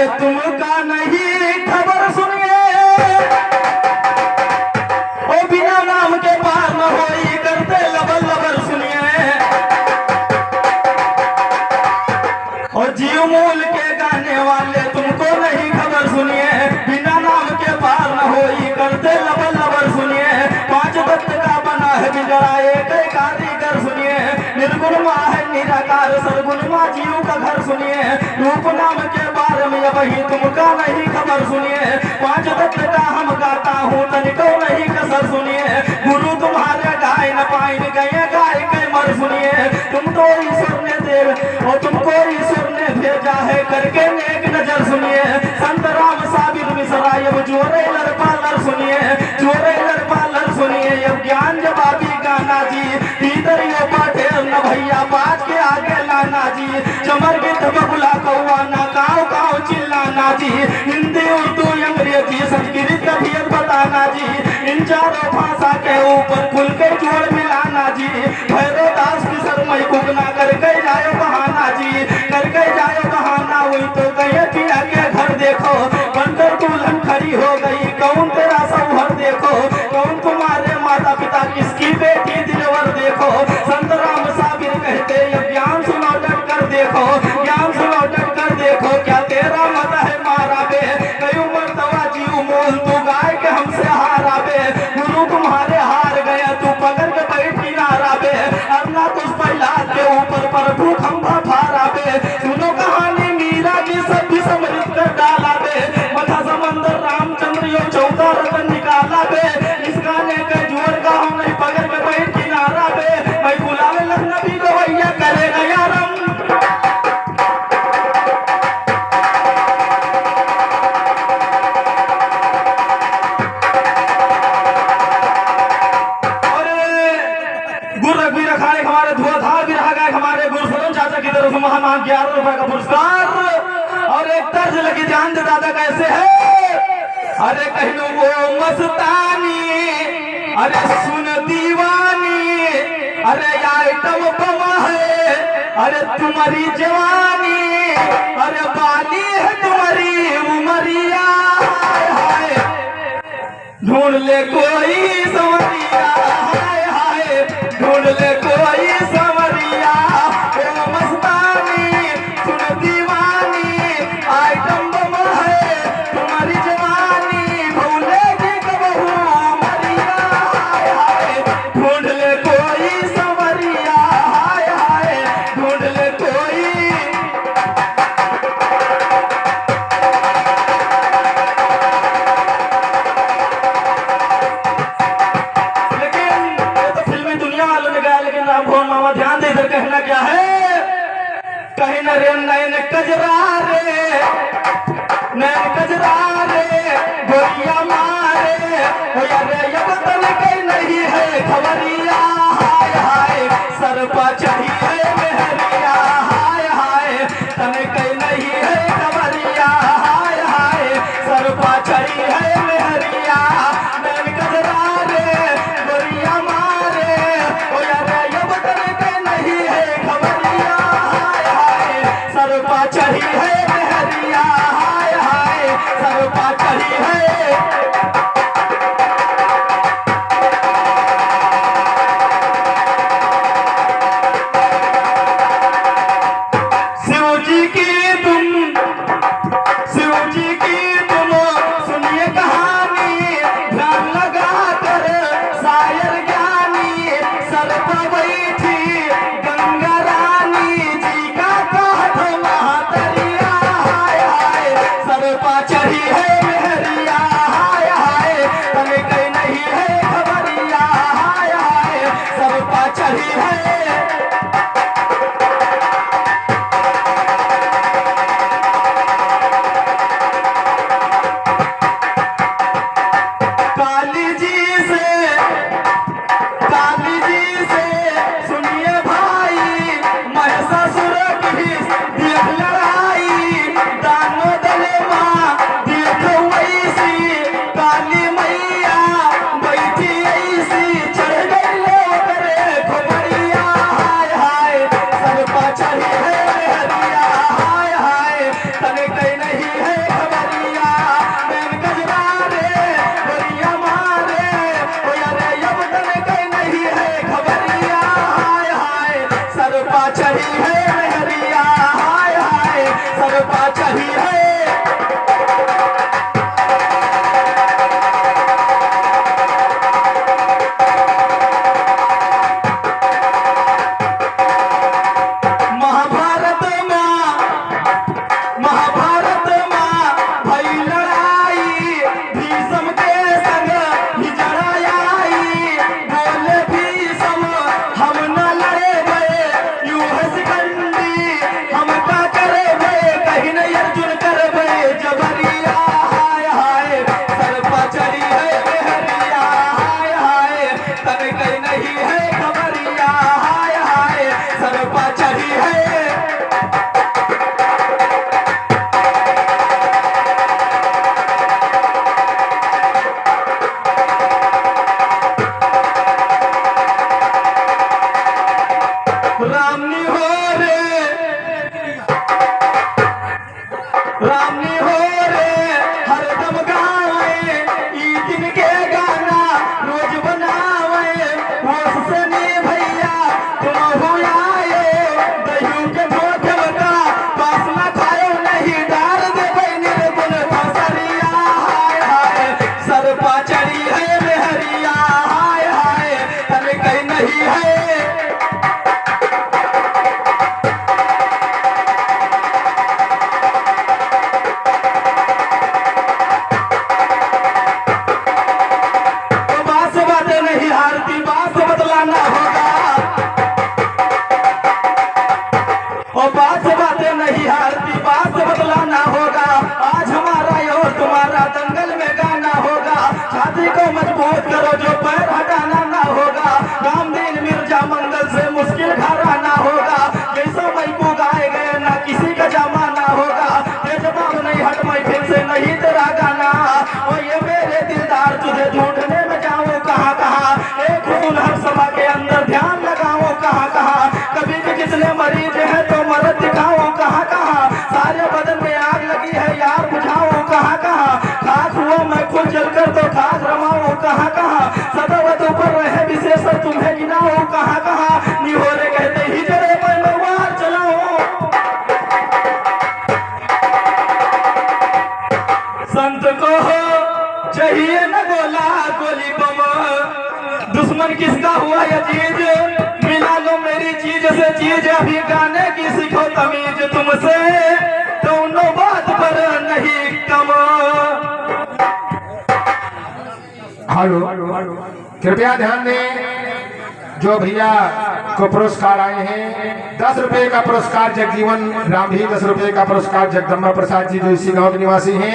अरे तुमका नहीं खबर सुनिए, ओ बिना नाम के पार न होई करते लबर लबर सुनिए। और जीव मूल के गाने वाले तुमको नहीं खबर सुनिए, बिना नाम के पार न होई करते लबर लबर सुनिए। पांच तत्व का बना है बिगड़ा एक कारीगर सुनिए, निर्गुण माँ है निराकार सरगुण माँ जीव का घर सुनिए। रूप नाम के बारे में वही तुमका नहीं खबर सुनिए, पांच तत्व का हम गाता हूँ तनिको नहीं कसर सुनिए। गुरु तुम्हारे गाय न पाइन गए गाय के मर सुनिए, तुम तो ईश्वर ने देव और तुमको ईश्वर ने भेजा है करके नेक नजर सुनिए। संत राम साबिर मिश्रा अब जोरे लर पालर सुनिए, जोरे लर पालर सुनिए। अब ज्ञान जवाबी गाना जी भीतर यो पाठे न भैया बात के आगे लाना जी। चमर गीत बबुला कौआ ना काव काव चिल्लाना जी। हिंदी उर्दू अंग्रेजी संस्कृत का भेद बताना जी। इन चारों भाषा के ऊपर खुल के जोड़ मिलाना जी। भैरव दास की शर्मई कुगना करके जायो बहाना जी, करके जायो बहाना। वही तो गए पिया के घर देखो बनकर दुल्हन खड़ी हो गई, कौन तेरा सौहर देखो, कौन तुम्हारे माता पिता किसकी बेटी दिलवर देखो। संत राम साबिर कहते अब ज्ञान सुनो डट कर देखो, ज्ञान सुनो डट कर देखो। क्या तेरा मत है मारा बे, कई मर्तबा जीव मोल तू गाय के हमसे हारा बे। गुरु तुम्हारे हार गया तू पकड़ के बैठ किनारा बे, अपना तुझ प्रहलाद के ऊपर प्रभु खंभा फारा बे। सुनो कहानी मीरा की सब भी समृद्ध कर डाला बे, मथा समंदर रामचंद्र यो चौथा रतन निकाला बे। इस गाने के जोड़ का हम नहीं पकड़ के बैठ किनारा बे, मैं बुलावे लगना भी तो भैया करेगा यारम। गुरु रघुवीर अखाड़े हमारे धुआधार भी रहा गए हमारे गुरुशरण चाचा की तरफ से महामान 11 रुपए का पुरस्कार। और एक तर्ज लगी जान दे दादा कैसे है। अरे कहनो वो मस्तानी, अरे सुन दीवानी, अरे आइटम बमा है, अरे तुम्हारी जवानी, अरे बाली है तुम्हारी उमरिया। हाय ढूंढ ले कोई संवरिया, हाय हाय ढूंढ ले कोई संवरिया। ओ मस्तानी सुन दीवानी, आइटम बम है तुम्हारी जवानी, भूलेगी कबहू उमरिया। हाय हाय ढूंढ ले कोई संवरिया, हाय हाय ढूंढ ले कोई। मामा ध्यान दे इधर कहना क्या है। कहीं न रे नैन कजरा रे, नैन कजरा रे गोलियां मारे, हो यारे ये बतन कहीं नहीं है खबरिया। हाय हाय सर पर चढ़ी है मेहरिया, हाय हाय तन कहीं नहीं है खबरिया। हाय हाय सर पर चढ़ी है मेहरिया, नैन कजरा रे गोलियां मारे, हो यारे नहीं है खबरिया। हाय हाय सर पर चढ़ी है मेहरिया, हाय हाय सर पर चढ़ी है। शिव जी की तुम, शिव जी की तुम सुनिए कहानी, ध्यान लगा कर शायर ज्ञानी। सर पर बैठी गंगा रानी जी का कहत महातरिया। हाय हाय सर पर चढ़ी है मेहरिया, हाय हाय तन कहीं नहीं है खबरिया। हाय हाय सर पर चढ़ी है। काली जी से, काली जी से सुनिए भाई, महिषासुर की देख लड़ाई। दानो दले माँ देख वैसी, काली मैया बैठी ऐसी, चढ़ गई लो करे खोपड़िया। को मजबूत करो जो पैर हटाना ना होगा, रामदीन मिर्जा मंगल से मुश्किल घराना होगा, जैसा मैकू गाए गए ना किसी का जामा ना होगा, ये जवाब नहीं हट महफिल से नहीं तेरा गाना, और ये मेरे दिलदार तुझे ढूंढने में जाऊं कहाँ कहाँ, एक खून हर सभा के अंदर ध्यान लगाऊं कहाँ कहाँ, कभी भी जितने मरीज हैं तो मदद दिखाऊं कहाँ कहाँ, सारे बदन में आग लगी है यार बुझाऊं कहाँ कहाँ, खाक हुआ मैं खुद जलकर तो खाक रमाऊं कहाँ कहाँ, सदावत ऊपर रहे विशेष तुम्हें गिनाऊं कहाँ कहाँ, निहोरे कहते ही जरे मैं वार चलाऊं। संत को चाहिए न गोला गोली बम, दुश्मन किसका हुआ यह चीज, मिला लो मेरी चीज से चीज, अभी गाने की सीखो तमीज, तुमसे दोनों बात पर नहीं कम। हेलो, कृपया ध्यान दें, जो भैया को पुरस्कार आए हैं 10 रुपए का पुरस्कार जगजीवन राम भी, 10 रुपए का पुरस्कार जगदम्बा प्रसाद जी जो इसी गांव के निवासी हैं।